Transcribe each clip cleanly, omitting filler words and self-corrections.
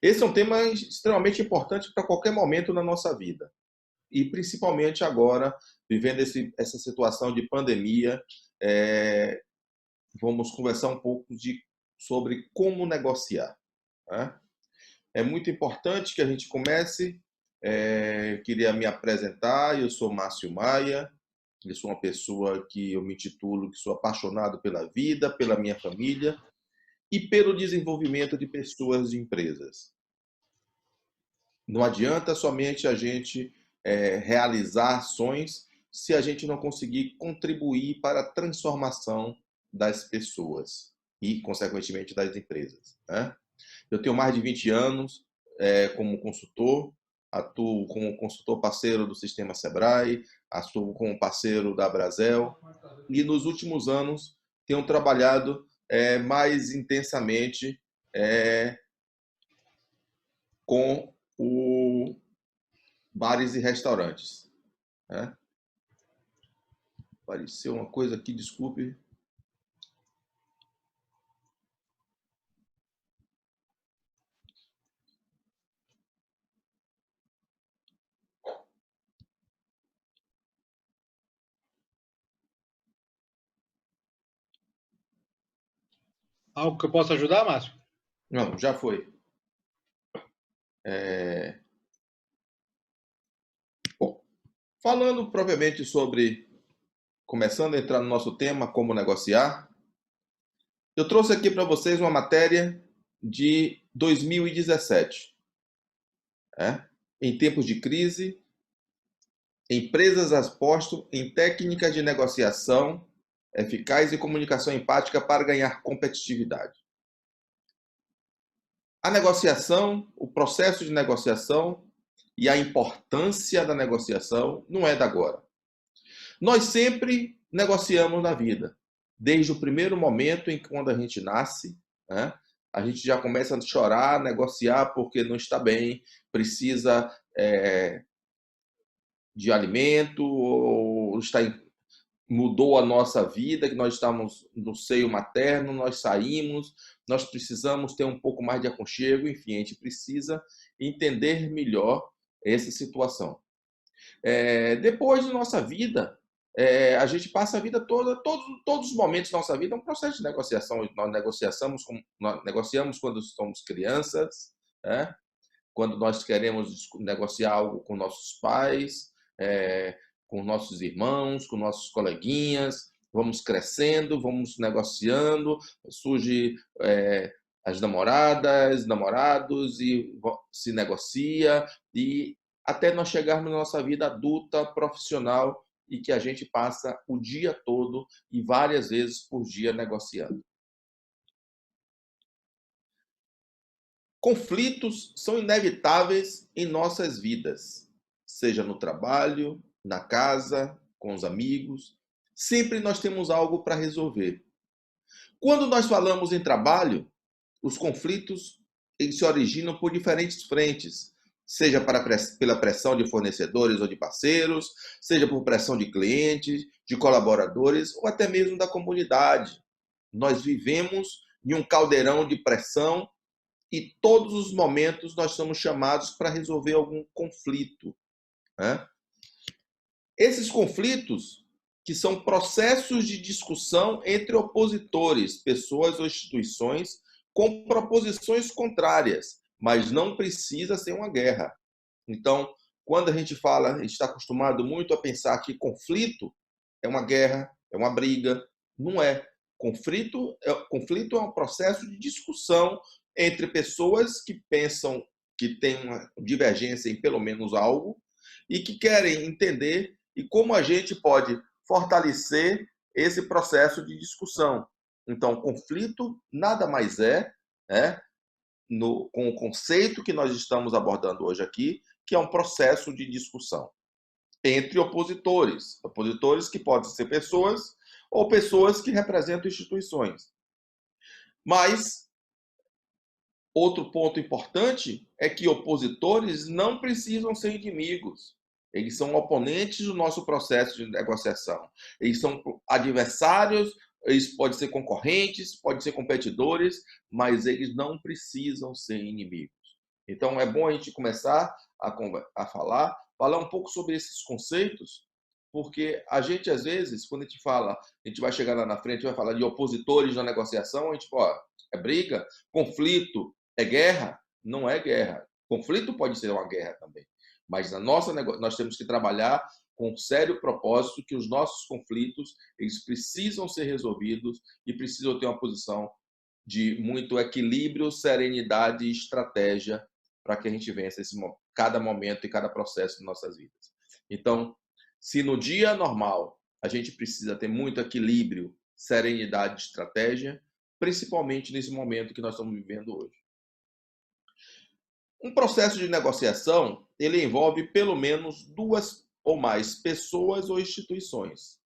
Esse é um tema extremamente importante para qualquer momento na nossa vida. E principalmente agora, vivendo essa situação de pandemia, é, vamos conversar um pouco sobre como negociar. Né? É muito importante que a gente comece. Queria me apresentar. Eu sou Márcio Maia. Eu sou uma pessoa que eu me titulo que sou apaixonado pela vida, pela minha família e pelo desenvolvimento de pessoas e empresas. Não adianta somente a gente realizar ações se a gente não conseguir contribuir para a transformação das pessoas e, consequentemente, das empresas. Né? Eu tenho mais de 20 anos como consultor, atuo como consultor parceiro do Sistema Sebrae, atuo como parceiro da Brasel e, nos últimos anos, tenho trabalhado mais intensamente com o bares e restaurantes. Né? Apareceu uma coisa aqui, desculpe. Algo que eu possa ajudar, Márcio? Não, já foi. É... Bom, falando propriamente sobre, começando a entrar no nosso tema, como negociar, eu trouxe aqui para vocês uma matéria de 2017. Em tempos de crise, empresas apostam em técnicas de negociação eficaz e comunicação empática para ganhar competitividade. A negociação, o processo de negociação e a importância da negociação não é da agora. Nós sempre negociamos na vida. Desde o primeiro momento em que quando a gente nasce, né, a gente já começa a chorar, negociar porque não está bem, precisa de alimento, ou mudou a nossa vida, que nós estamos no seio materno, nós saímos, nós precisamos ter um pouco mais de aconchego, enfim, a gente precisa entender melhor essa situação. Depois de nossa vida, a gente passa a vida toda, todos os momentos da nossa vida é um processo de negociação. Nós negociamos quando somos crianças, né? Quando nós queremos negociar algo com nossos pais, com nossos irmãos, com nossos coleguinhas, vamos crescendo, vamos negociando, surge as namoradas, namorados e se negocia e até nós chegarmos na nossa vida adulta, profissional e que a gente passa o dia todo e várias vezes por dia negociando. Conflitos são inevitáveis em nossas vidas, seja no trabalho, na casa, com os amigos. Sempre nós temos algo para resolver. Quando nós falamos em trabalho, os conflitos eles se originam por diferentes frentes, seja pela pressão de fornecedores ou de parceiros, seja por pressão de clientes, de colaboradores ou até mesmo da comunidade. Nós vivemos em um caldeirão de pressão e todos os momentos nós somos chamados para resolver algum conflito. Né? Esses conflitos, que são processos de discussão entre opositores, pessoas ou instituições, com proposições contrárias, mas não precisa ser uma guerra. Então, quando a gente fala, a gente está acostumado muito a pensar que conflito é uma guerra, é uma briga. Não é. Conflito é um processo de discussão entre pessoas que pensam que têm uma divergência em pelo menos algo e que querem entender e como a gente pode fortalecer esse processo de discussão. Então, conflito nada mais com o conceito que nós estamos abordando hoje aqui, que é um processo de discussão entre opositores. Opositores que podem ser pessoas ou pessoas que representam instituições. Mas outro ponto importante é que opositores não precisam ser inimigos. Eles são oponentes do nosso processo de negociação. Eles são adversários, eles podem ser concorrentes, podem ser competidores, mas eles não precisam ser inimigos. Então, é bom a gente começar a falar um pouco sobre esses conceitos, porque a gente, às vezes, quando a gente fala, a gente vai chegar lá na frente, vai falar de opositores na negociação, a gente fala, ó, é briga, conflito, é guerra? Não é guerra. Conflito pode ser uma guerra também, mas nós temos que trabalhar com um sério propósito que os nossos conflitos eles precisam ser resolvidos e precisam ter uma posição de muito equilíbrio, serenidade e estratégia para que a gente vença cada momento e cada processo de nossas vidas. Então, se no dia normal a gente precisa ter muito equilíbrio, serenidade e estratégia, principalmente nesse momento que nós estamos vivendo hoje. Um processo de negociação, ele envolve pelo menos 2 ou mais pessoas ou instituições,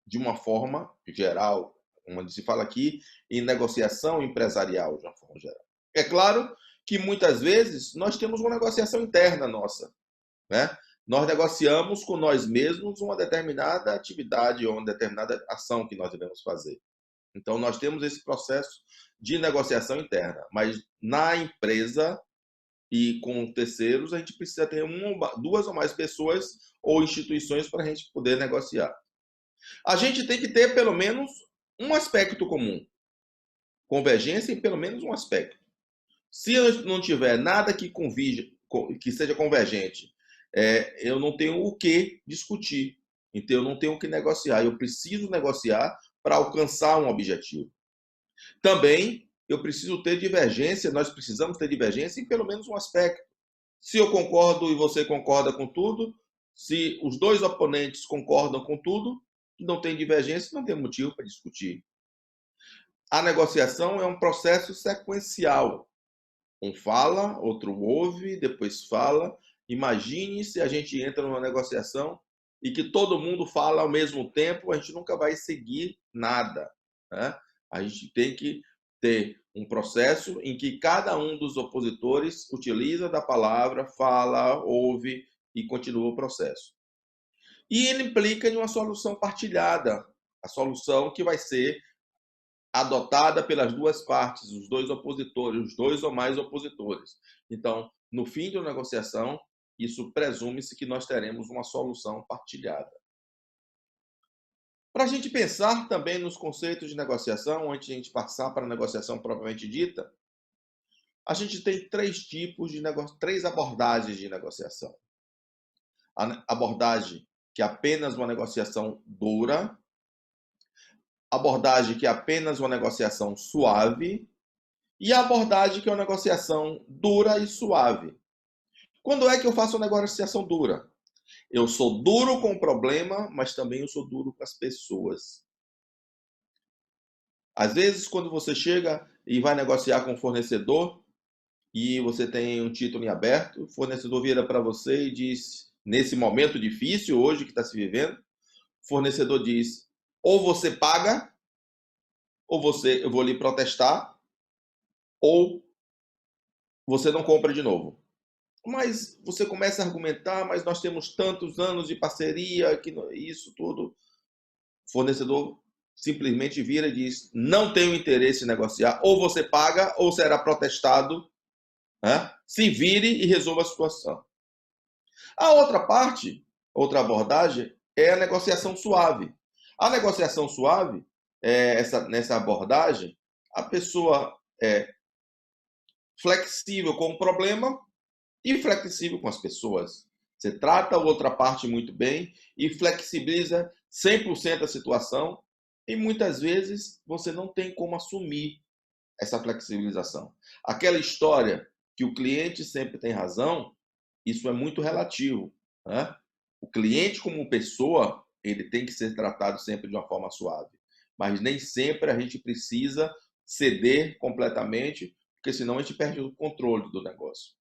de uma forma geral, como se fala aqui, em negociação empresarial, de uma forma geral. É claro que muitas vezes nós temos uma negociação interna nossa, né? Nós negociamos com nós mesmos uma determinada atividade ou uma determinada ação que nós devemos fazer. Então, nós temos esse processo de negociação interna, mas na empresa e com terceiros, a gente precisa ter 2 ou mais pessoas ou instituições para a gente poder negociar. A gente tem que ter pelo menos um aspecto comum, convergência em pelo menos um aspecto. Se eu não tiver nada que seja convergente, eu não tenho o que discutir. Então, eu não tenho o que negociar. Eu preciso negociar para alcançar um objetivo. Também, eu preciso ter divergência, nós precisamos ter divergência em pelo menos um aspecto. Se eu concordo e você concorda com tudo, se os 2 oponentes concordam com tudo, não tem divergência, não tem motivo para discutir. A negociação é um processo sequencial. Um fala, outro ouve, depois fala. Imagine se a gente entra numa negociação e que todo mundo fala ao mesmo tempo, a gente nunca vai seguir nada, né? A gente tem que ter um processo em que cada um dos opositores utiliza da palavra, fala, ouve e continua o processo. E ele implica em uma solução partilhada, a solução que vai ser adotada pelas 2 partes, os 2 opositores, os 2 ou mais opositores. Então, no fim de uma negociação, isso presume-se que nós teremos uma solução partilhada. Para a gente pensar também nos conceitos de negociação, antes de a gente passar para a negociação propriamente dita, a gente tem 3 abordagens de negociação. A abordagem que é apenas uma negociação dura, abordagem que é apenas uma negociação suave e a abordagem que é uma negociação dura e suave. Quando é que eu faço uma negociação dura? Eu sou duro com o problema, mas também eu sou duro com as pessoas. Às vezes, quando você chega e vai negociar com o fornecedor e você tem um título em aberto, o fornecedor vira para você e diz, nesse momento difícil hoje que está se vivendo, o fornecedor diz, ou você paga, ou eu vou lhe protestar, ou você não compra de novo. Mas você começa a argumentar, mas nós temos tantos anos de parceria, que isso tudo. O fornecedor simplesmente vira e diz, não tenho interesse em negociar, ou você paga, ou será protestado, né? Se vire e resolva a situação. A outra parte, outra abordagem, é a negociação suave. A negociação suave, nessa abordagem, a pessoa é flexível com o problema, e flexível com as pessoas. Você trata a outra parte muito bem e flexibiliza 100% a situação e muitas vezes você não tem como assumir essa flexibilização. Aquela história que o cliente sempre tem razão, isso é muito relativo, né? O cliente como pessoa, ele tem que ser tratado sempre de uma forma suave, mas nem sempre a gente precisa ceder completamente, porque senão a gente perde o controle do negócio.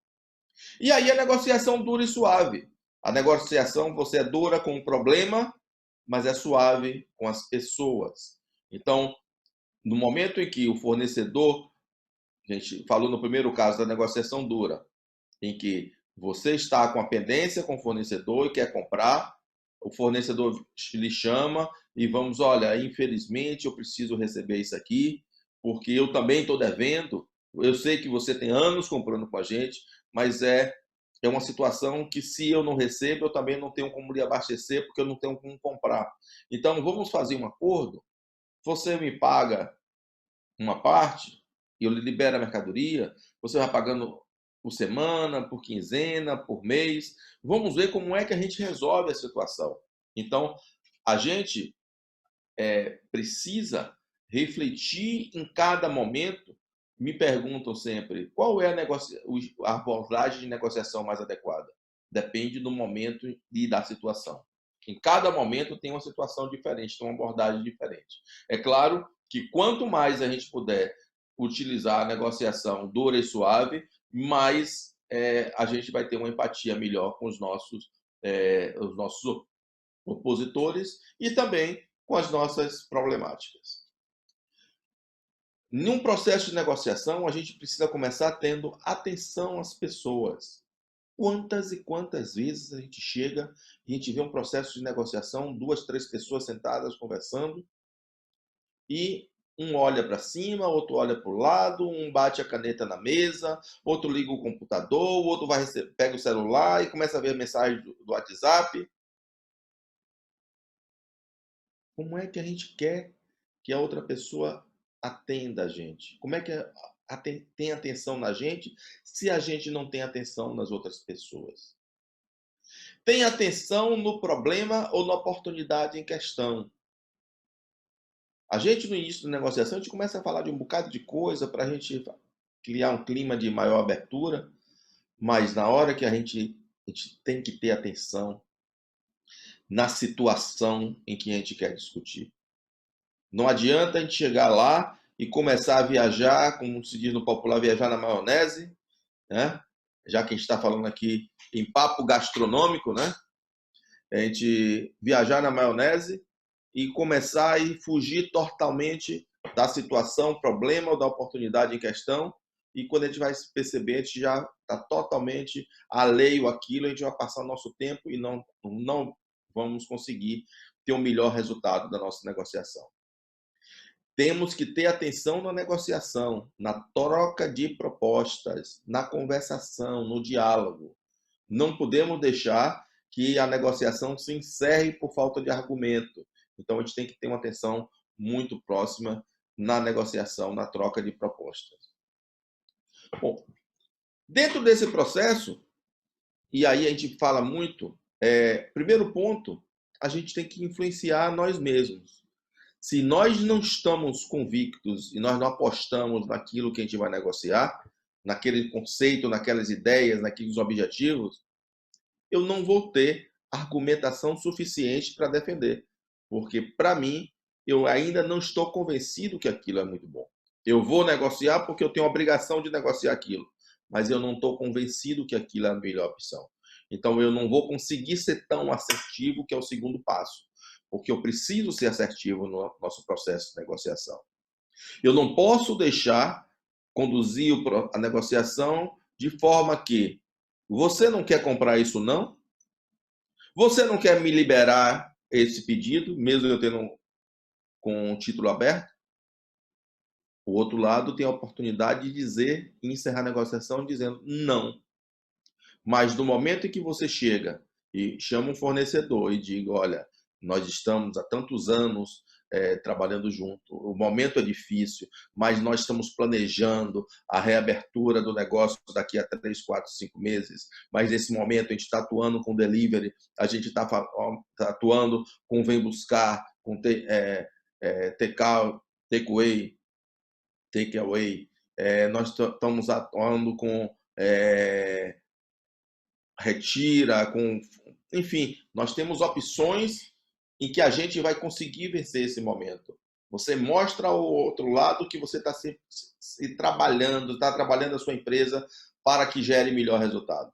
E aí a negociação dura e suave. A negociação, você é dura com o problema, mas é suave com as pessoas. Então, no momento em que o fornecedor, a gente falou no primeiro caso da negociação dura, em que você está com a pendência com o fornecedor e quer comprar, o fornecedor lhe chama e vamos, olha, infelizmente eu preciso receber isso aqui, porque eu também estou devendo, Eu sei que você tem anos comprando com a gente, mas é uma situação que, se eu não recebo, eu também não tenho como lhe abastecer, porque eu não tenho como comprar. Então, vamos fazer um acordo? Você me paga uma parte e eu lhe libero a mercadoria, você vai pagando por semana, por quinzena, por mês. Vamos ver como é que a gente resolve a situação. Então, a gente precisa refletir em cada momento. Me perguntam sempre qual é a abordagem de negociação mais adequada. Depende do momento e da situação. Em cada momento tem uma situação diferente, tem uma abordagem diferente. É claro que quanto mais a gente puder utilizar a negociação dura e suave, mais a gente vai ter uma empatia melhor com os nossos opositores e também com as nossas problemáticas. Num processo de negociação, a gente precisa começar tendo atenção às pessoas. Quantas e quantas vezes a gente chega e a gente vê um processo de negociação, 2, 3 pessoas sentadas conversando, e um olha para cima, outro olha para o lado, um bate a caneta na mesa, outro liga o computador, o outro pega o celular e começa a ver a mensagem do WhatsApp. Como é que a gente quer que a outra pessoa atenda a gente? Como é que tem atenção na gente se a gente não tem atenção nas outras pessoas? Tem atenção no problema ou na oportunidade em questão? A gente, no início da negociação, a gente começa a falar de um bocado de coisa para a gente criar um clima de maior abertura, mas na hora que a gente tem que ter atenção na situação em que a gente quer discutir. Não adianta a gente chegar lá e começar a viajar, como se diz no popular, viajar na maionese, né? Já que a gente está falando aqui em papo gastronômico, né? A gente viajar na maionese e começar a fugir totalmente da situação, problema ou da oportunidade em questão. E quando a gente vai se perceber, a gente já está totalmente alheio àquilo, a gente vai passar o nosso tempo e não vamos conseguir ter o melhor resultado da nossa negociação. Temos que ter atenção na negociação, na troca de propostas, na conversação, no diálogo. Não podemos deixar que a negociação se encerre por falta de argumento. Então, a gente tem que ter uma atenção muito próxima na negociação, na troca de propostas. Bom, dentro desse processo, e aí a gente fala muito, primeiro ponto, a gente tem que influenciar nós mesmos. Se nós não estamos convictos e nós não apostamos naquilo que a gente vai negociar, naquele conceito, naquelas ideias, naqueles objetivos, eu não vou ter argumentação suficiente para defender. Porque, para mim, eu ainda não estou convencido que aquilo é muito bom. Eu vou negociar porque eu tenho a obrigação de negociar aquilo, mas eu não estou convencido que aquilo é a melhor opção. Então, eu não vou conseguir ser tão assertivo, que é o segundo passo, porque eu preciso ser assertivo no nosso processo de negociação. Eu não posso deixar conduzir a negociação de forma que você não quer comprar isso, não? Você não quer me liberar esse pedido, mesmo eu tendo com o título aberto? O outro lado tem a oportunidade de dizer e encerrar a negociação dizendo não. Mas no momento em que você chega e chama um fornecedor e diga, olha, nós estamos há tantos anos trabalhando junto, o momento é difícil, mas nós estamos planejando a reabertura do negócio daqui a 3, 4, 5 meses, mas nesse momento a gente está atuando com delivery, a gente está atuando com vem buscar, com takeaway, nós estamos atuando com retira, enfim, nós temos opções em que a gente vai conseguir vencer esse momento. Você mostra ao outro lado que você está se trabalhando, está trabalhando a sua empresa para que gere melhor resultado.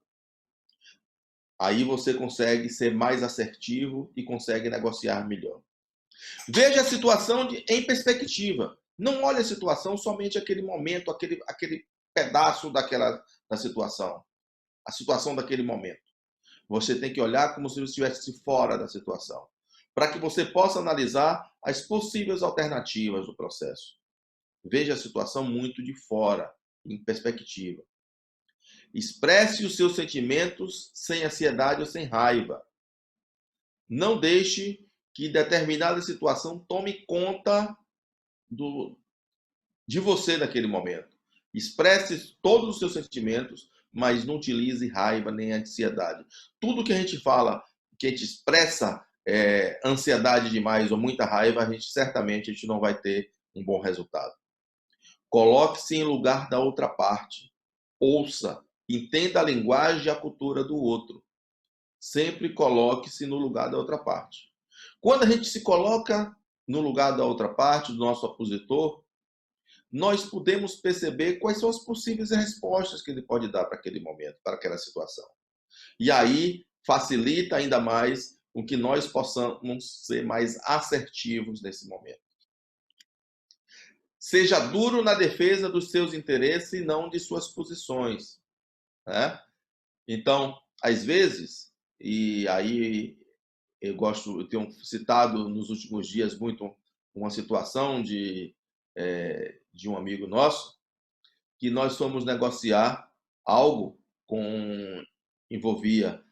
Aí você consegue ser mais assertivo e consegue negociar melhor. Veja a situação em perspectiva. Não olhe a situação somente aquele momento, aquele pedaço da situação. A situação daquele momento. Você tem que olhar como se você estivesse fora da situação, para que você possa analisar as possíveis alternativas do processo. Veja a situação muito de fora. em perspectiva. Expresse os seus sentimentos sem ansiedade ou sem raiva. Não deixe que determinada situação tome conta de você naquele momento. Expresse todos os seus sentimentos, mas não utilize raiva nem ansiedade. Tudo que a gente fala, que a gente expressa ansiedade demais ou muita raiva, certamente a gente não vai ter um bom resultado. Coloque-se em lugar da outra parte. Ouça, entenda a linguagem e a cultura do outro. Sempre coloque-se no lugar da outra parte. Quando a gente se coloca no lugar da outra parte, do nosso opositor, nós podemos perceber quais são as possíveis respostas que ele pode dar para aquele momento, para aquela situação. E aí facilita ainda mais com que nós possamos ser mais assertivos nesse momento. Seja duro na defesa dos seus interesses e não de suas posições. Né? Então, às vezes, e aí eu tenho citado nos últimos dias muito uma situação de um amigo nosso, que nós fomos negociar algo envolvia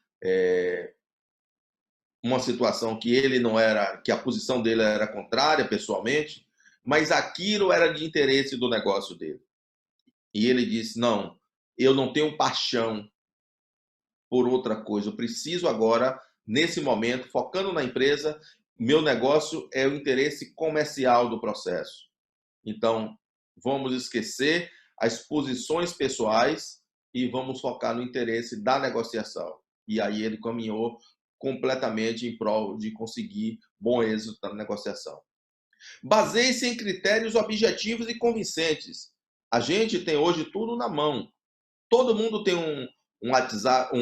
uma situação que ele não era, que a posição dele era contrária pessoalmente, mas aquilo era de interesse do negócio dele. E ele disse: não, eu não tenho paixão por outra coisa, eu preciso agora, nesse momento, focando na empresa, meu negócio é o interesse comercial do processo. Então, vamos esquecer as posições pessoais e vamos focar no interesse da negociação. E aí ele caminhou completamente em prol de conseguir bom êxito na negociação. Baseie-se em critérios objetivos e convincentes. A gente tem hoje tudo na mão. Todo mundo tem um WhatsApp,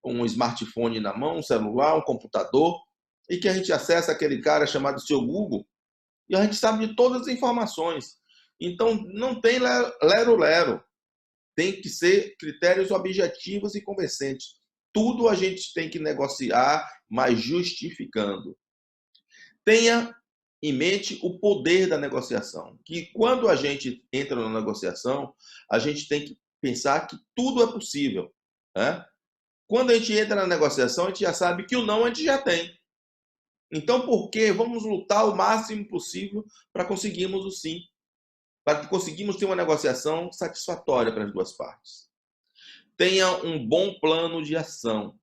um smartphone na mão, um celular, um computador, e que a gente acessa aquele cara chamado seu Google, e a gente sabe de todas as informações. Então, não tem lero-lero. Tem que ser critérios objetivos e convincentes. Tudo a gente tem que negociar, mas justificando. Tenha em mente o poder da negociação. Que quando a gente entra na negociação, a gente tem que pensar que tudo é possível. Né? Quando a gente entra na negociação, a gente já sabe que o não a gente já tem. Então, por que vamos lutar o máximo possível para conseguirmos o sim? Para que conseguimos ter uma negociação satisfatória para as duas partes. Tenha um bom plano de ação.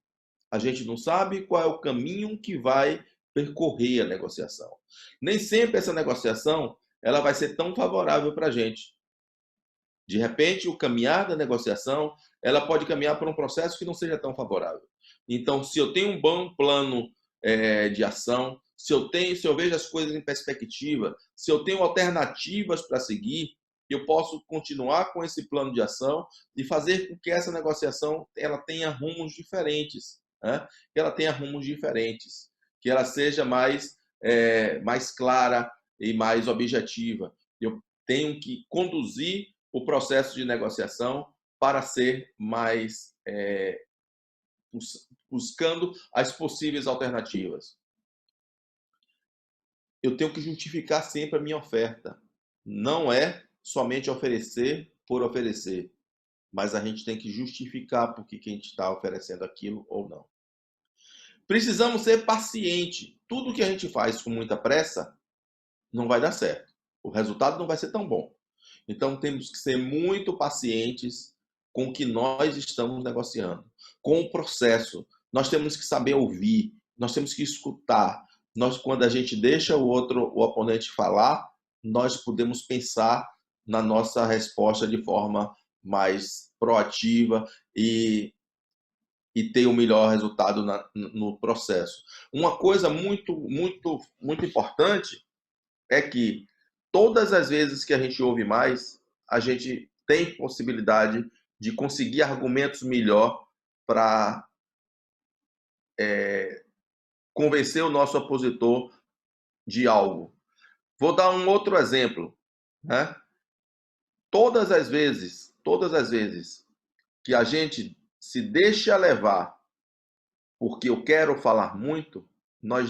A gente não sabe qual é o caminho que vai percorrer a negociação. Nem sempre essa negociação ela vai ser tão favorável para a gente. De repente, o caminhar da negociação ela pode caminhar por um processo que não seja tão favorável. Então, se eu tenho um bom plano de ação, se eu vejo as coisas em perspectiva, se eu tenho alternativas para seguir, eu posso continuar com esse plano de ação e fazer com que essa negociação ela tenha rumos diferentes, né? Que ela tenha rumos diferentes, que ela seja mais clara e mais objetiva. Eu tenho que conduzir o processo de negociação para ser mais buscando as possíveis alternativas. Eu tenho que justificar sempre a minha oferta. Não é somente oferecer por oferecer, mas a gente tem que justificar por que a gente está oferecendo aquilo ou não. Precisamos ser pacientes. Tudo que a gente faz com muita pressa não vai dar certo. O resultado não vai ser tão bom. Então, temos que ser muito pacientes com o que nós estamos negociando, com o processo. Nós temos que saber ouvir, nós temos que escutar. Quando a gente deixa o oponente falar, nós podemos pensar na nossa resposta de forma mais proativa e ter o melhor resultado no processo. Uma coisa muito, muito, muito importante é que todas as vezes que a gente ouve mais, a gente tem possibilidade de conseguir argumentos melhor para convencer o nosso opositor de algo. Vou dar um outro exemplo. Né? Todas as vezes que a gente se deixa levar porque eu quero falar muito, nós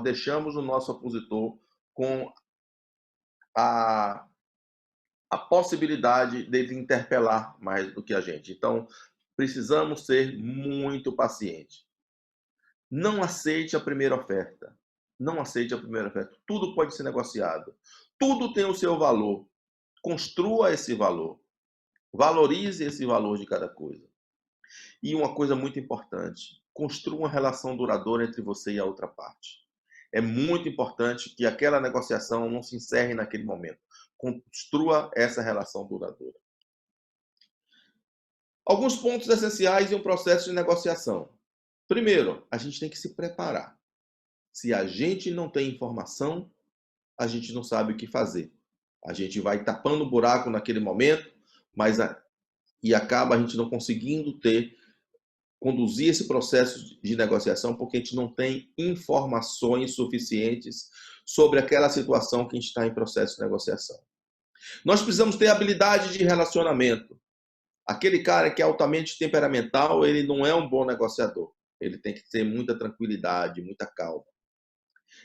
deixamos o nosso opositor com a possibilidade dele interpelar mais do que a gente. Então, precisamos ser muito pacientes. Não aceite a primeira oferta. Não aceite a primeira oferta. Tudo pode ser negociado. Tudo tem o seu valor. Construa esse valor. Valorize esse valor de cada coisa. E uma coisa muito importante, construa uma relação duradoura entre você e a outra parte. É muito importante que aquela negociação não se encerre naquele momento. Construa essa relação duradoura. Alguns pontos essenciais em um processo de negociação. Primeiro, a gente tem que se preparar. Se a gente não tem informação, a gente não sabe o que fazer. A gente vai tapando o buraco naquele momento, e acaba a gente não conseguindo conduzir esse processo de negociação porque a gente não tem informações suficientes sobre aquela situação que a gente está em processo de negociação. Nós precisamos ter habilidade de relacionamento. Aquele cara que é altamente temperamental, ele não é um bom negociador. Ele tem que ter muita tranquilidade, muita calma.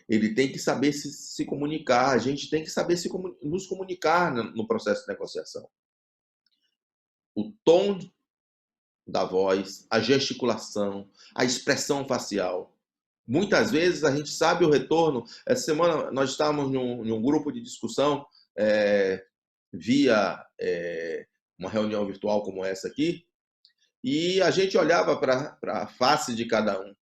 Ele tem que saber se comunicar. A gente tem que saber nos comunicar no processo de negociação. O tom da voz, a gesticulação, a expressão facial. Muitas vezes a gente sabe o retorno. Essa semana nós estávamos em um grupo de discussão via uma reunião virtual como essa aqui, e a gente olhava para a face de cada um.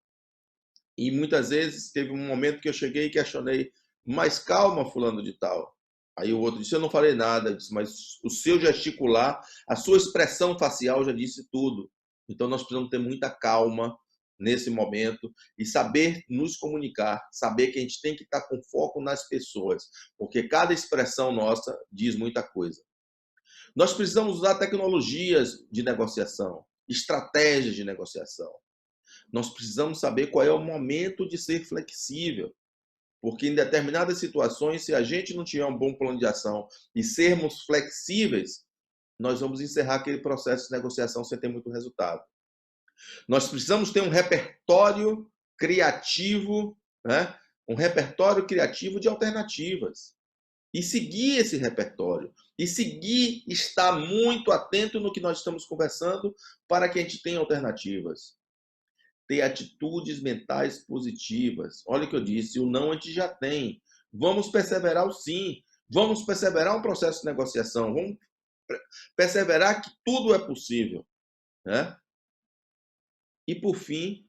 E muitas vezes teve um momento que eu cheguei e questionei, mas calma, fulano de tal. Aí o outro disse, eu não falei nada. Eu disse, mas o seu gesticular, a sua expressão facial já disse tudo. Então nós precisamos ter muita calma nesse momento e saber nos comunicar, saber que a gente tem que estar com foco nas pessoas, porque cada expressão nossa diz muita coisa. Nós precisamos usar tecnologias de negociação, estratégias de negociação. Nós precisamos saber qual é o momento de ser flexível, porque em determinadas situações, se a gente não tiver um bom plano de ação e sermos flexíveis, nós vamos encerrar aquele processo de negociação sem ter muito resultado. Nós precisamos ter um repertório criativo, né? Um repertório criativo de alternativas. E seguir esse repertório. E seguir, estar muito atento no que nós estamos conversando para que a gente tenha alternativas. Ter atitudes mentais positivas. Olha o que eu disse, o não a gente já tem. Vamos perseverar o sim. Vamos perseverar um processo de negociação. Vamos perseverar que tudo é possível, né? E, por fim,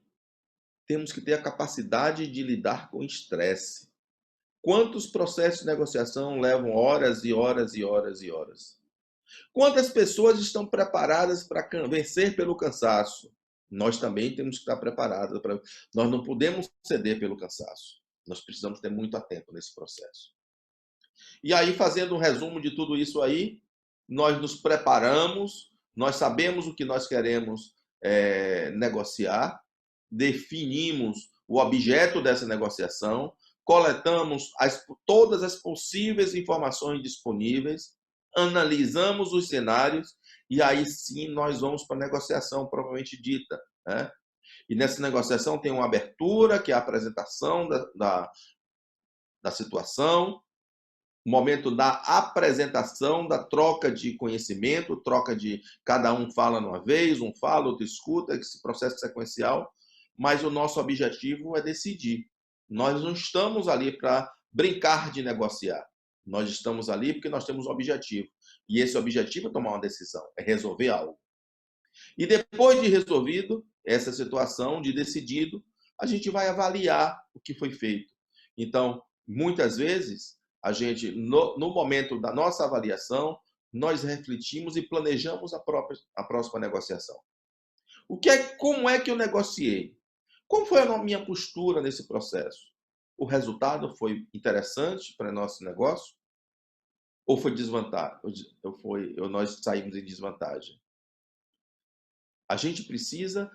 temos que ter a capacidade de lidar com estresse. Quantos processos de negociação levam horas e horas e horas e horas? Quantas pessoas estão preparadas para vencer pelo cansaço? Nós também temos que estar preparados. Nós não podemos ceder pelo cansaço. Nós precisamos ter muito atento nesse processo. E aí, fazendo um resumo de tudo isso aí, nós nos preparamos, nós sabemos o que nós queremos negociar, definimos o objeto dessa negociação, coletamos todas as possíveis informações disponíveis, analisamos os cenários e aí sim nós vamos para a negociação propriamente dita, né? E nessa negociação tem uma abertura, que é a apresentação da situação, o momento da apresentação, da troca de conhecimento, troca de cada um fala numa vez, um fala, outro escuta, esse processo sequencial, mas o nosso objetivo é decidir. Nós não estamos ali para brincar de negociar. Nós estamos ali porque nós temos um objetivo. E esse objetivo é tomar uma decisão, é resolver algo. E depois de resolvido essa situação, de decidido, a gente vai avaliar o que foi feito. Então, muitas vezes, a gente, no momento da nossa avaliação, nós refletimos e planejamos a próxima negociação. Como é que eu negociei? Como foi a minha postura nesse processo? O resultado foi interessante para nosso negócio? Ou foi desvantagem? Nós saímos em desvantagem? A gente precisa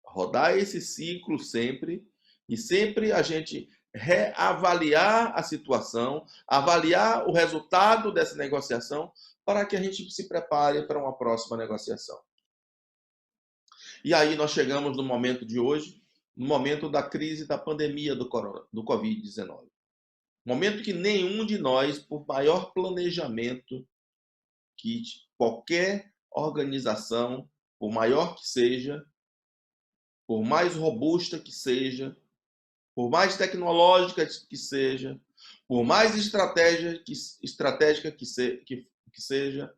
rodar esse ciclo sempre e sempre a gente reavaliar a situação, avaliar o resultado dessa negociação para que a gente se prepare para uma próxima negociação. E aí nós chegamos no momento de hoje, no momento da crise da pandemia do Covid-19. Momento que nenhum de nós, por maior planejamento, que qualquer organização, por maior que seja, por mais robusta que seja, por mais tecnológica que seja, por mais estratégica que seja,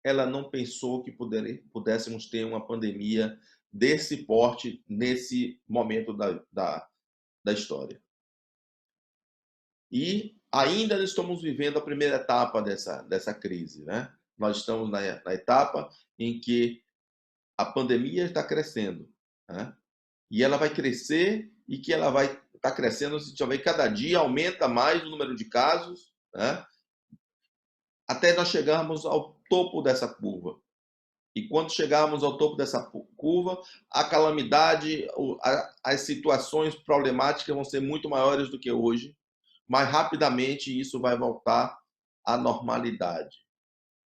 ela não pensou que pudéssemos ter uma pandemia desse porte nesse momento da história. E ainda estamos vivendo a primeira etapa dessa crise, né? Nós estamos na etapa em que a pandemia está crescendo, né? E ela vai crescer e que ela vai estar crescendo, se tiver cada dia aumenta mais o número de casos, né? Até nós chegarmos ao topo dessa curva. E quando chegarmos ao topo dessa curva, a calamidade, as situações problemáticas vão ser muito maiores do que hoje. Mais rapidamente isso vai voltar à normalidade.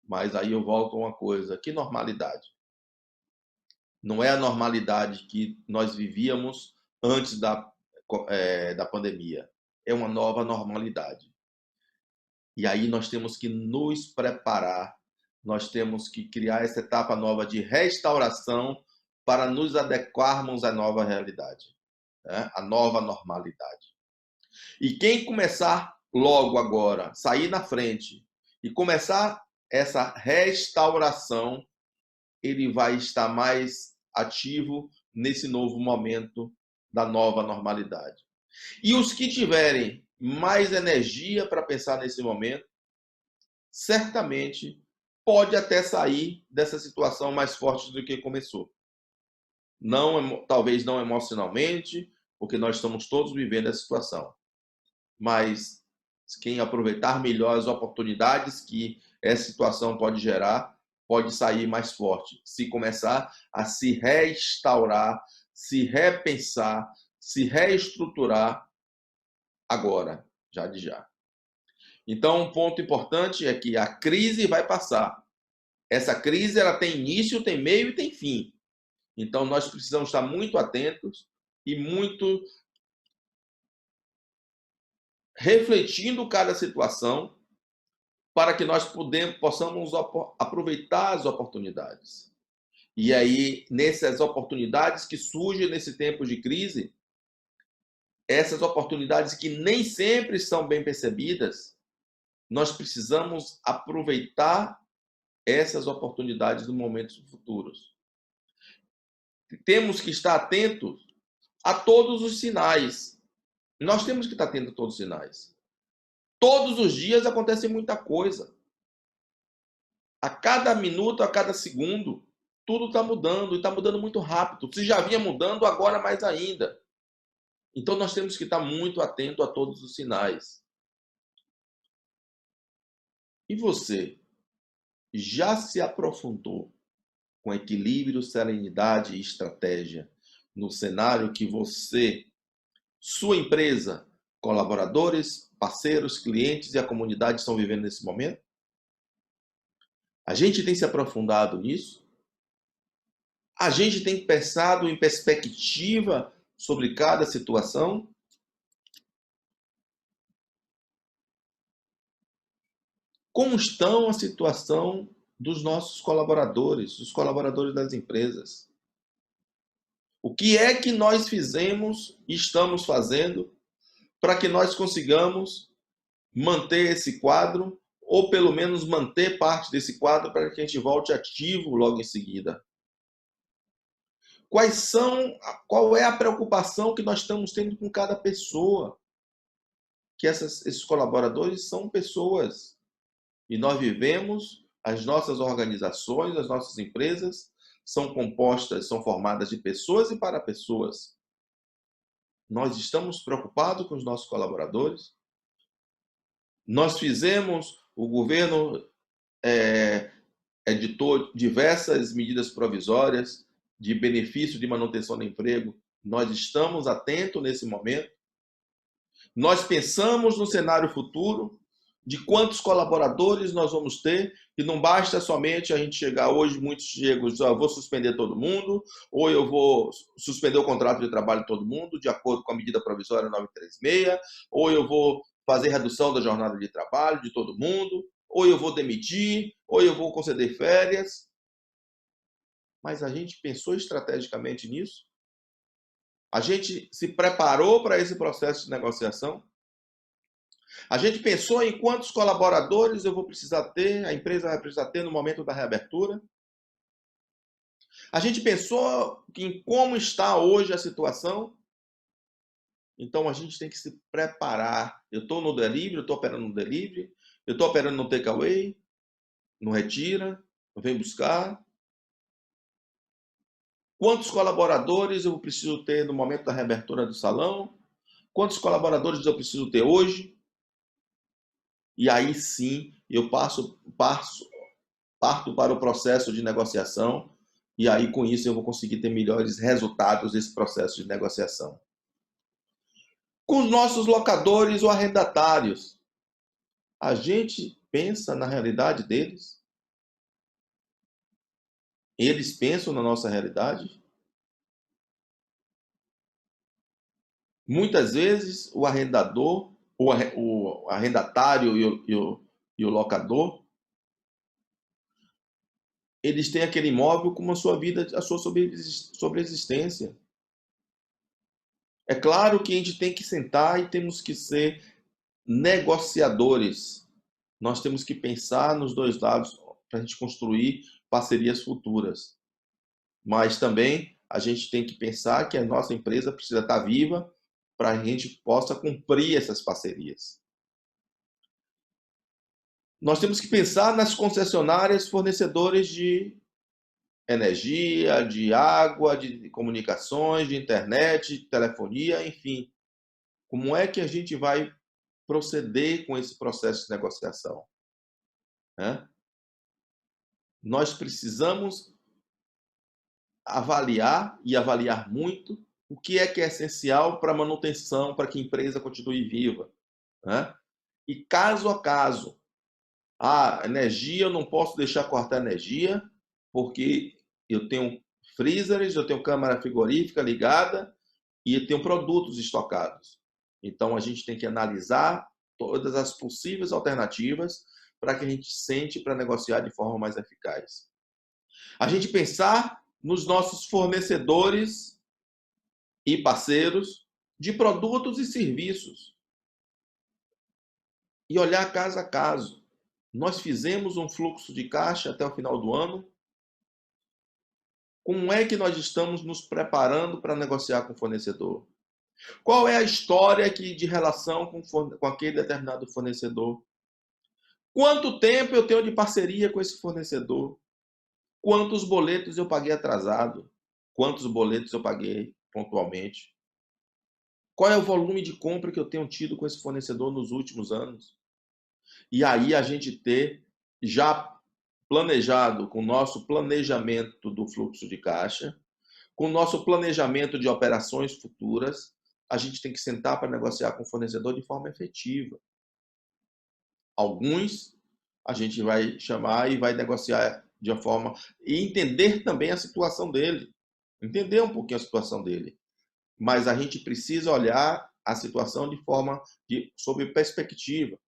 Mas aí eu volto a uma coisa: que normalidade? Não é a normalidade que nós vivíamos antes da pandemia. É uma nova normalidade. E aí nós temos que nos preparar, nós temos que criar essa etapa nova de restauração para nos adequarmos à nova realidade, né? À nova normalidade. E quem começar logo agora, sair na frente e começar essa restauração, ele vai estar mais ativo nesse novo momento da nova normalidade. E os que tiverem mais energia para pensar nesse momento, certamente pode até sair dessa situação mais forte do que começou. Não, talvez não emocionalmente, porque nós estamos todos vivendo essa situação. Mas quem aproveitar melhor as oportunidades que essa situação pode gerar, pode sair mais forte, se começar a se restaurar, se repensar, se reestruturar agora, já de já. Então, um ponto importante é que a crise vai passar. Essa crise ela tem início, tem meio e tem fim. Então, nós precisamos estar muito atentos e muito refletindo cada situação para que nós possamos aproveitar as oportunidades. E aí, nessas oportunidades que surgem nesse tempo de crise, essas oportunidades que nem sempre são bem percebidas, nós precisamos aproveitar essas oportunidades no momentos futuros. Temos que estar atentos a todos os sinais. Nós temos que estar atentos a todos os sinais. Todos os dias acontece muita coisa. A cada minuto, a cada segundo, tudo está mudando, e está mudando muito rápido. Se já vinha mudando, agora mais ainda. Então, nós temos que estar muito atento a todos os sinais. E você já se aprofundou com equilíbrio, serenidade e estratégia no cenário que você, sua empresa, colaboradores, parceiros, clientes e a comunidade estão vivendo nesse momento? A gente tem se aprofundado nisso? A gente tem pensado em perspectiva sobre cada situação? Como estão a situação dos nossos colaboradores, dos colaboradores das empresas? O que é que nós fizemos e estamos fazendo para que nós consigamos manter esse quadro, ou pelo menos manter parte desse quadro para que a gente volte ativo logo em seguida? Qual é a preocupação que nós estamos tendo com cada pessoa? Que esses colaboradores são pessoas. E nós vivemos, as nossas organizações, as nossas empresas são compostas, são formadas de pessoas e para pessoas. Nós estamos preocupados com os nossos colaboradores? Nós fizemos, o governo editou diversas medidas provisórias de benefício de manutenção do emprego. Nós estamos atentos nesse momento? Nós pensamos no cenário futuro de quantos colaboradores nós vamos ter, e não basta somente a gente chegar hoje, muitos chegam e dizem, vou suspender todo mundo, ou eu vou suspender o contrato de trabalho de todo mundo, de acordo com a medida provisória 936, ou eu vou fazer redução da jornada de trabalho de todo mundo. ou eu vou demitir, ou eu vou conceder férias. Mas a gente pensou estrategicamente nisso? A gente se preparou para esse processo de negociação? A gente pensou em quantos colaboradores eu vou precisar ter, a empresa vai precisar ter no momento da reabertura? A gente pensou em como está hoje a situação? Então a gente tem que se preparar. Eu estou no delivery, eu estou operando no delivery, eu estou operando no takeaway, no retira, no vem buscar. Quantos colaboradores eu preciso ter no momento da reabertura do salão? Quantos colaboradores eu preciso ter hoje? E aí sim eu parto para o processo de negociação, e aí com isso eu vou conseguir ter melhores resultados desse processo de negociação. Com os nossos locadores ou arrendatários, a gente pensa na realidade deles? Eles pensam na nossa realidade? Muitas vezes o arrendador, o arrendatário e o locador, eles têm aquele imóvel como a sua vida, a sua sobreexistência. É claro que a gente tem que sentar e temos que ser negociadores. Nós temos que pensar nos dois lados para a gente construir parcerias futuras. Mas também a gente tem que pensar que a nossa empresa precisa estar viva para a gente possa cumprir essas parcerias. Nós temos que pensar nas concessionárias fornecedores de energia, de água, de comunicações, de internet, de telefonia, enfim. Como é que a gente vai proceder com esse processo de negociação? Né? Nós precisamos avaliar e avaliar muito o que é essencial para a manutenção, para que a empresa continue viva. Né? E caso a caso, a energia, eu não posso deixar cortar energia, porque eu tenho freezers, eu tenho câmara frigorífica ligada e eu tenho produtos estocados. Então, a gente tem que analisar todas as possíveis alternativas para que a gente sente para negociar de forma mais eficaz. A gente pensar nos nossos fornecedores e parceiros de produtos e serviços e olhar caso a caso. Nós fizemos um fluxo de caixa até o final do ano. Como é que nós estamos nos preparando para negociar com o fornecedor? Qual é a história de relação com aquele determinado fornecedor? Quanto tempo eu tenho de parceria com esse fornecedor? Quantos boletos eu paguei atrasado? Quantos boletos eu paguei pontualmente? Qual é o volume de compra que eu tenho tido com esse fornecedor nos últimos anos? E aí a gente ter já planejado, com o nosso planejamento do fluxo de caixa, com o nosso planejamento de operações futuras, a gente tem que sentar para negociar com o fornecedor de forma efetiva. Alguns a gente vai chamar e vai negociar de uma forma e entender também a situação dele, entender um pouquinho a situação dele. Mas a gente precisa olhar a situação de forma sob perspectiva.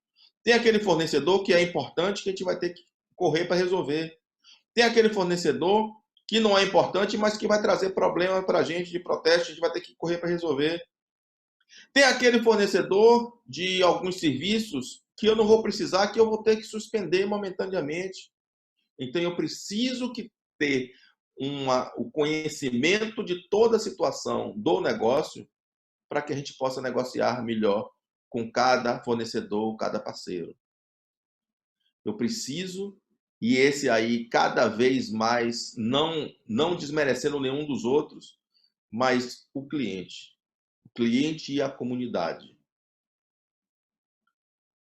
Tem aquele fornecedor que é importante que a gente vai ter que correr para resolver. Tem aquele fornecedor que não é importante, mas que vai trazer problema para a gente de protesto, a gente vai ter que correr para resolver. Tem aquele fornecedor de alguns serviços que eu não vou precisar, que eu vou ter que suspender momentaneamente. Então, eu preciso ter o conhecimento de toda a situação do negócio para que a gente possa negociar melhor com cada fornecedor, cada parceiro. Eu preciso, e esse aí cada vez mais, não desmerecendo nenhum dos outros, mas o cliente e a comunidade.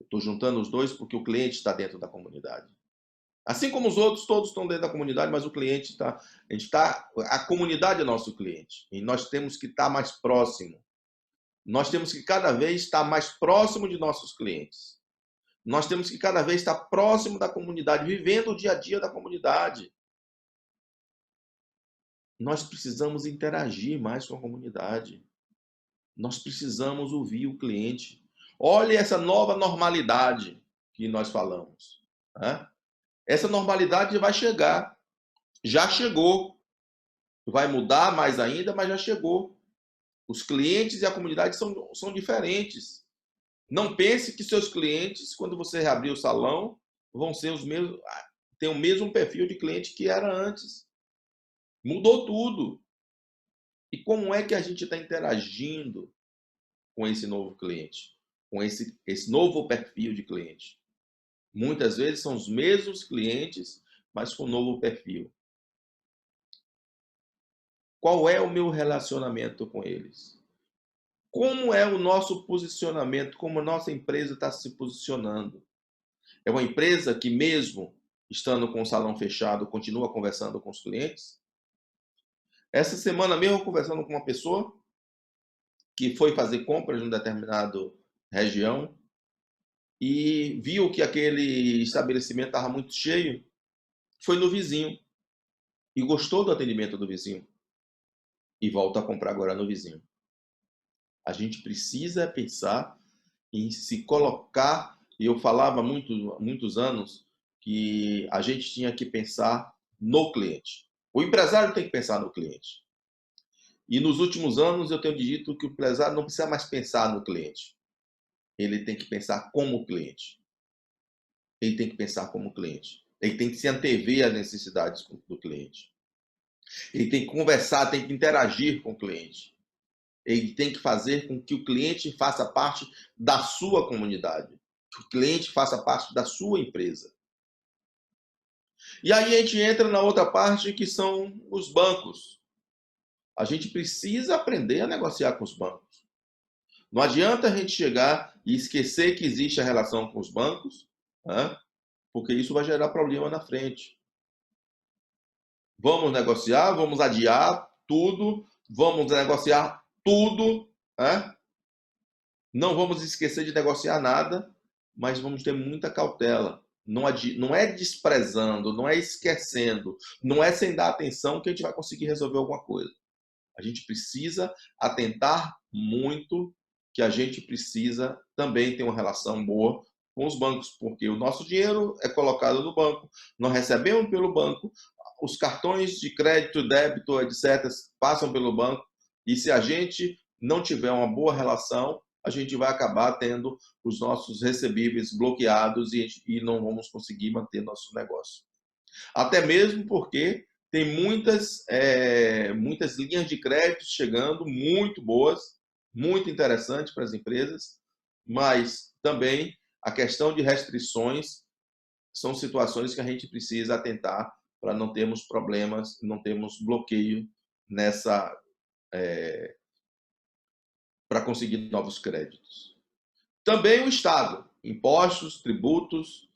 Estou juntando os dois porque o cliente está dentro da comunidade. Assim como os outros, todos estão dentro da comunidade, mas o cliente está. A comunidade é nosso cliente. E nós temos que estar mais próximo. Nós temos que cada vez estar mais próximo de nossos clientes. Nós temos que cada vez estar próximo da comunidade, vivendo o dia a dia da comunidade. Nós precisamos interagir mais com a comunidade. Nós precisamos ouvir o cliente. Olha essa nova normalidade que nós falamos. né? Essa normalidade vai chegar, já chegou, vai mudar mais ainda, mas já chegou. Os clientes e a comunidade são diferentes. Não pense que seus clientes, quando você reabrir o salão, vão ser os mesmos, ter o mesmo perfil de cliente que era antes. Mudou tudo. E como é que a gente está interagindo com esse novo cliente? Com esse novo perfil de cliente? Muitas vezes são os mesmos clientes, mas com um novo perfil. Qual é o meu relacionamento com eles? Como é o nosso posicionamento? Como a nossa empresa está se posicionando? É uma empresa que, mesmo estando com o salão fechado, continua conversando com os clientes? Essa semana mesmo, conversando com uma pessoa que foi fazer compras em uma determinada região e viu que aquele estabelecimento estava muito cheio, foi no vizinho e gostou do atendimento do vizinho e volta a comprar agora no vizinho. A gente precisa pensar em se colocar, e eu falava há muitos anos que a gente tinha que pensar no cliente. O empresário tem que pensar no cliente. E nos últimos anos eu tenho dito que o empresário não precisa mais pensar no cliente. Ele tem que pensar como cliente. Ele tem que pensar como cliente. Ele tem que se antever às necessidades do cliente. Ele tem que conversar, tem que interagir com o cliente. Ele tem que fazer com que o cliente faça parte da sua comunidade, que o cliente faça parte da sua empresa. E aí a gente entra na outra parte, que são os bancos. A gente precisa aprender a negociar com os bancos. Não adianta a gente chegar e esquecer que existe a relação com os bancos, né? Porque isso vai gerar problema na frente. Vamos negociar, vamos adiar tudo, vamos negociar tudo, né? Não vamos esquecer de negociar nada, mas vamos ter muita cautela. Não é desprezando, não é esquecendo, não é sem dar atenção que a gente vai conseguir resolver alguma coisa. A gente precisa atentar muito, que a gente precisa também ter uma relação boa com os bancos, porque o nosso dinheiro é colocado no banco, nós recebemos pelo banco, os cartões de crédito, débito, etc., passam pelo banco, e se a gente não tiver uma boa relação, a gente vai acabar tendo os nossos recebíveis bloqueados e não vamos conseguir manter nosso negócio. Até mesmo porque tem muitas linhas de crédito chegando, muito boas, muito interessantes para as empresas, mas também a questão de restrições são situações que a gente precisa atentar para não termos problemas, não termos bloqueio nessa para conseguir novos créditos. Também o Estado, impostos, tributos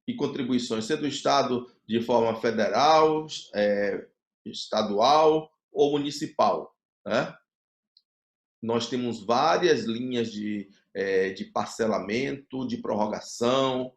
e contribuições, seja do Estado de forma federal, estadual ou municipal, né? Nós temos várias linhas de parcelamento, de prorrogação,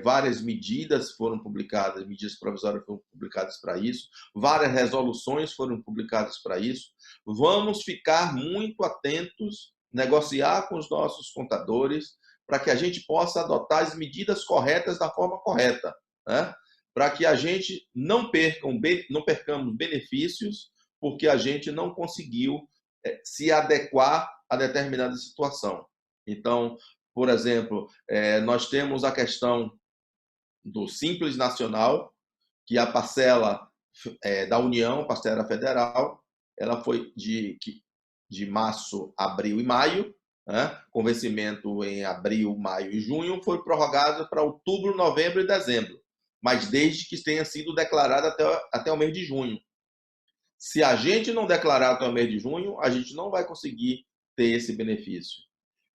várias medidas foram publicadas, medidas provisórias foram publicadas para isso, várias resoluções foram publicadas para isso. Vamos ficar muito atentos, negociar com os nossos contadores, para que a gente possa adotar as medidas corretas da forma correta, né? Para que a gente não percamos benefícios porque a gente não conseguiu se adequar a determinada situação. Então, por exemplo, nós temos a questão do Simples Nacional, que a parcela da União, parcela federal, ela foi de março, abril e maio, né? Com vencimento em abril, maio e junho, foi prorrogada para outubro, novembro e dezembro, mas desde que tenha sido declarada até o mês de junho. Se a gente não declarar até o mês de junho, a gente não vai conseguir ter esse benefício.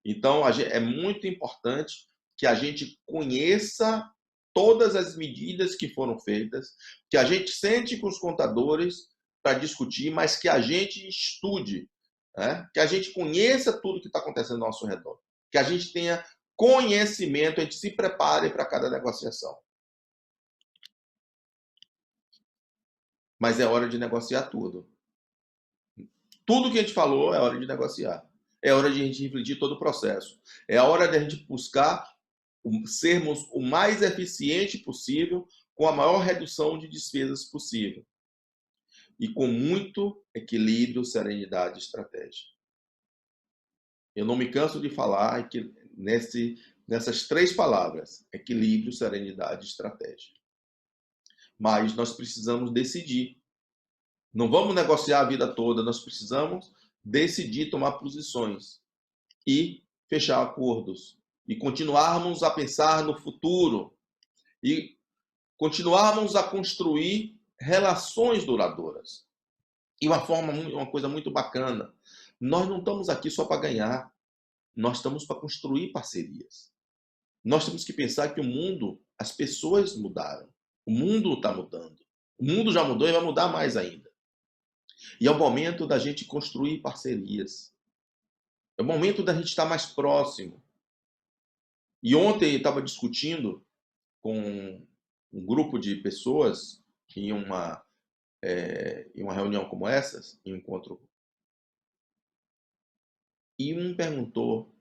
Então, é muito importante que a gente conheça todas as medidas que foram feitas, que a gente sente com os contadores para discutir, mas que a gente estude, né? Que a gente conheça tudo que está acontecendo ao nosso redor, que a gente tenha conhecimento, a gente se prepare para cada negociação. Mas é hora de negociar tudo. Tudo que a gente falou é hora de negociar. É hora de a gente refletir todo o processo. É a hora de a gente buscar sermos o mais eficiente possível, com a maior redução de despesas possível. E com muito equilíbrio, serenidade e estratégia. Eu não me canso de falar que nessas 3 palavras, equilíbrio, serenidade e estratégia. Mas nós precisamos decidir. Não vamos negociar a vida toda, nós precisamos decidir tomar posições e fechar acordos e continuarmos a pensar no futuro e continuarmos a construir relações duradouras. E uma coisa muito bacana, nós não estamos aqui só para ganhar, nós estamos para construir parcerias. Nós temos que pensar que o mundo, as pessoas mudaram, o mundo está mudando. O mundo já mudou e vai mudar mais ainda. E é o momento da gente construir parcerias. É o momento da gente estar mais próximo. E ontem eu estava discutindo com um grupo de pessoas em uma reunião como essas, em um encontro. E um perguntou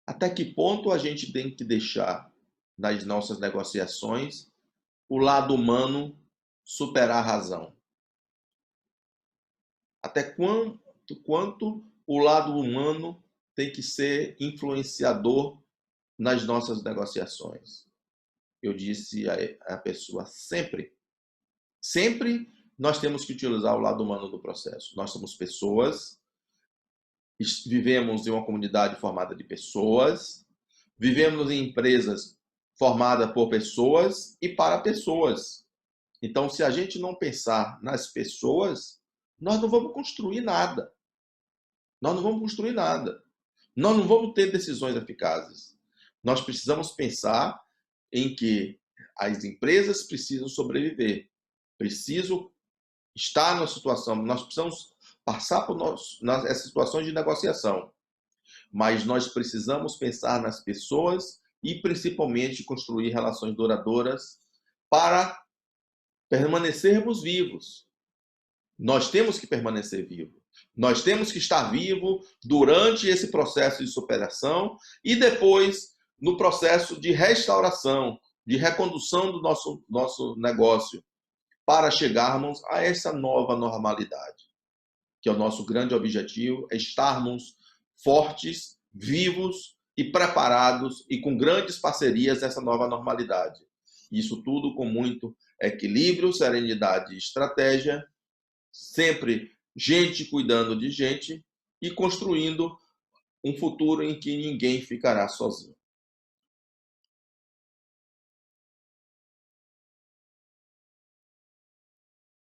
até que ponto a gente tem que deixar nas nossas negociações o lado humano superar a razão. Até quanto o lado humano tem que ser influenciador nas nossas negociações. Eu disse à pessoa, sempre nós temos que utilizar o lado humano do processo. Nós somos pessoas, vivemos em uma comunidade formada de pessoas, vivemos em empresas formadas por pessoas e para pessoas. Então, se a gente não pensar nas pessoas, nós não vamos construir nada. Nós não vamos construir nada. Nós não vamos ter decisões eficazes. Nós precisamos pensar em que as empresas precisam sobreviver. Preciso estar numa situação, nós precisamos passar por essas situações de negociação. Mas nós precisamos pensar nas pessoas e, principalmente, construir relações duradouras para permanecermos vivos. Nós temos que permanecer vivos. Nós temos que estar vivo durante esse processo de superação e depois no processo de restauração, de recondução do nosso negócio, para chegarmos a essa nova normalidade, que é o nosso grande objetivo, é estarmos fortes, vivos e preparados e com grandes parcerias nessa nova normalidade. Isso tudo com muito equilíbrio, serenidade e estratégia, sempre gente cuidando de gente e construindo um futuro em que ninguém ficará sozinho.